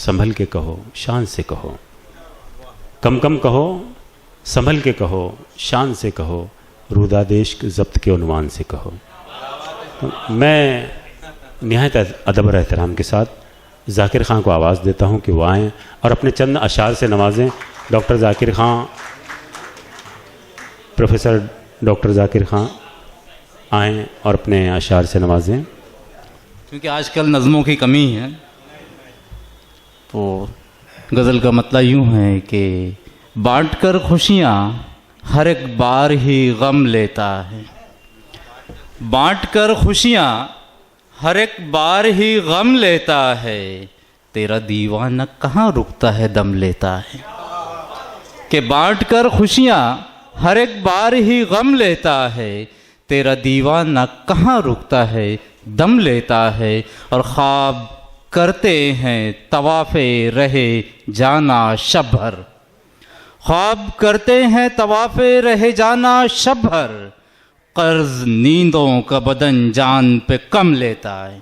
संभल के कहो, शान से कहो। कम कम कहो, संभल के कहो, शान से कहो। रुदादेश जब्त के उन्वान से कहो। तो मैं निहायत अदब और एहतराम के साथ ज़ाकिर ख़ान को आवाज़ देता हूँ कि वो आएँ और अपने चंद अशार से नवाजें। Doctor Zakir Khan, professor doctor Zakir Khan आएँ और अपने अशार से नवाजें। क्योंकि आजकल नज़मों की कमी है, तो गज़ल का मतलब यूँ है कि बांट कर खुशियाँ हर एक बार ही गम लेता है। बांट कर खुशियाँ हर एक बार ही गम लेता है। तेरा दीवाना कहाँ रुकता है, दम लेता है। कि बांट कर खुशियाँ हर एक बार ही गम लेता है। तेरा दीवाना कहाँ रुकता है, दम लेता है। और ख्वाब करते हैं तवाफ़े रहे जाना शब भर। ख्वाब करते हैं तवाफ़े रहे जाना शब भर। कर्ज नींदों का बदन जान पे कम लेता है।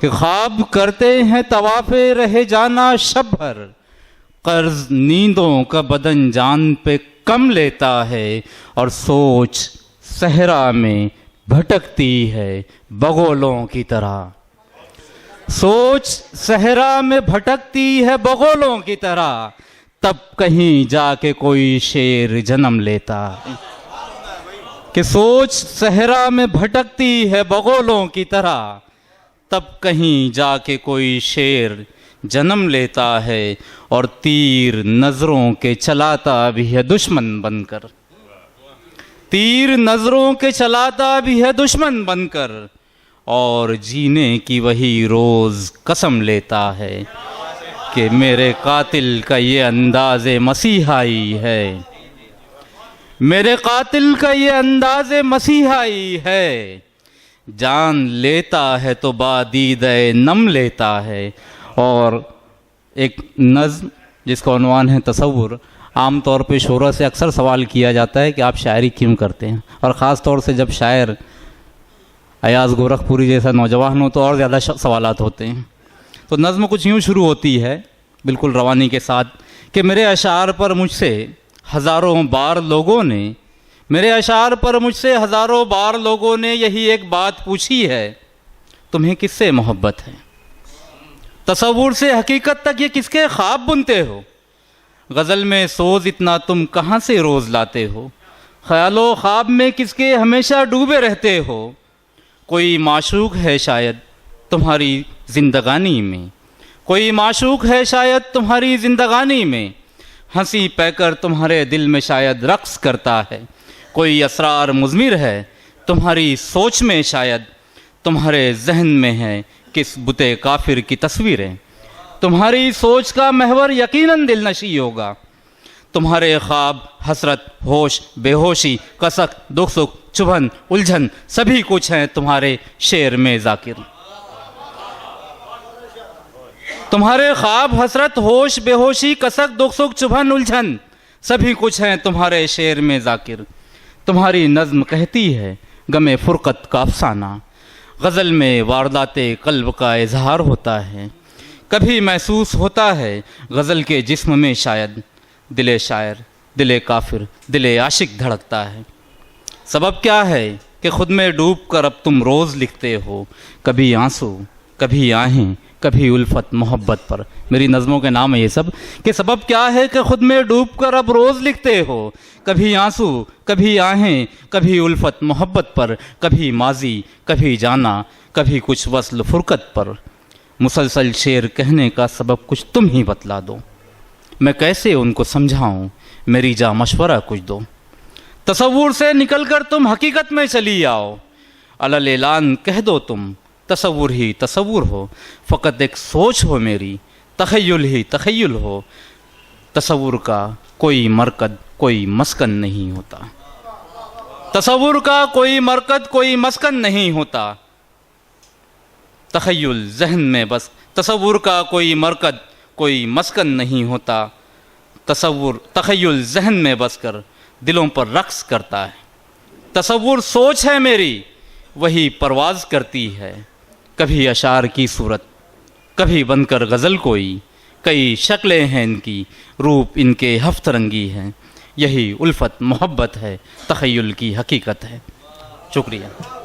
कि ख्वाब करते हैं तवाफ़े रहे जाना शब भर। कर्ज नींदों का बदन जान पे कम लेता है। और सोच सहरा में भटकती है बगोलों की तरह। सोच सहरा में भटकती है बगोलों की तरह। तब कहीं जाके कोई शेर जन्म लेता है। कि सोच सहरा में भटकती है बगोलों की तरह। तब कहीं जाके कोई शेर जन्म लेता है। और तीर नज़रों के चलाता भी है दुश्मन बनकर। तीर नज़रों के चलाता भी है दुश्मन बनकर। और जीने की वही रोज़ कसम लेता है कि मेरे कातिल का ये अंदाज़े मसीहाई है। मेरे कातिल का ये अंदाज़े मसीहाई है। जान लेता है तो बादीदे नम लेता है। और एक नज़्म जिसका उन्वान है तसव्वुर, आम तौर पे शोरा से अक्सर सवाल किया जाता है कि आप शायरी क्यों करते हैं, और ख़ास तौर से जब शायर अयाज़ गोरखपुरी जैसा नौजवान हो तो और ज़्यादा सवालात होते हैं। तो नज़्म कुछ यूँ शुरू होती है बिल्कुल रवानी के साथ कि मेरे अशार पर मुझसे हज़ारों बार लोगों ने, मेरे अशार पर मुझसे हज़ारों बार लोगों ने यही एक बात पूछी है, तुम्हें किससे मोहब्बत है? तसव्वुर से हकीकत तक ये किसके ख्वाब बुनते हो? गज़ल में सोज इतना तुम कहाँ से रोज़ लाते हो? ख्यालो ख्वाब में किसके हमेशा डूबे रहते हो? कोई माशूक है शायद तुम्हारी ज़िंदगानी में। कोई माशूक है शायद तुम्हारी ज़िंदगानी में। हंसी पैकर तुम्हारे दिल में शायद रक्स करता है। कोई असरार मुज़मिर है तुम्हारी सोच में शायद। तुम्हारे जहन में है किस बुते काफिर की तस्वीरें। तुम्हारी सोच का महवर यकीनन दिलनशी होगा। तुम्हारे ख्वाब हसरत होश बेहोशी कसक दुख सुख चुभन उलझन सभी कुछ हैं तुम्हारे शेर में ज़ाकिर। तुम्हारे ख्वाब हसरत होश बेहोशी कसक दुख सुख चुभन उलझन सभी कुछ हैं तुम्हारे शेर में ज़ाकिर। तुम्हारी नज़्म कहती है गमे फ़ुरक़त का अफ़साना। गज़ल में वारदाते क़ल्ब का इजहार होता है। कभी महसूस होता है गज़ल के जिस्म में शायद दिले शायर दिले काफिर दिले आशिक धड़कता है। सबब क्या है कि ख़ुद में डूब कर अब तुम रोज़ लिखते हो। कभी आंसू कभी आहें कभी उल्फत मोहब्बत पर। मेरी नज़मों के नाम है ये सब कि सबब क्या है कि ख़ुद में डूब कर अब रोज़ लिखते हो। कभी आंसू कभी आहें कभी उल्फत मोहब्बत पर। कभी माजी कभी जाना कभी कुछ वस्ल फ़ुरक़त पर। मुसलसल शेर कहने का सबब कुछ तुम ही बतला दो। मैं कैसे उनको समझाऊं, मेरी जा मशवरा कुछ दो। तसव्वुर से निकल कर तुम हकीकत में चली आओ। अलल ऐलान कह दो तुम तसव्वुर ही तसव्वुर हो। फ़कत एक सोच हो मेरी तख़य्युल ही तख़य्युल हो। तसव्वुर का कोई मरकद कोई मस्कन नहीं होता। तसव्वुर का कोई मरकद कोई मस्कन नहीं होता। तख़य्युल जहन में बस। तसव्वुर का कोई मरकद कोई मस्कन नहीं होता। तसव्वुर तख़य्युल जहन में बस कर दिलों पर रक्स करता है। तसव्वुर सोच है मेरी वही परवाज़ करती है। कभी अशार की सूरत कभी बनकर गज़ल कोई, कई शक्लें हैं इनकी, रूप इनके हफ्तरंगी हैं। यही उल्फत मोहब्बत है, तख़य्युल की हकीकत है। शुक्रिया।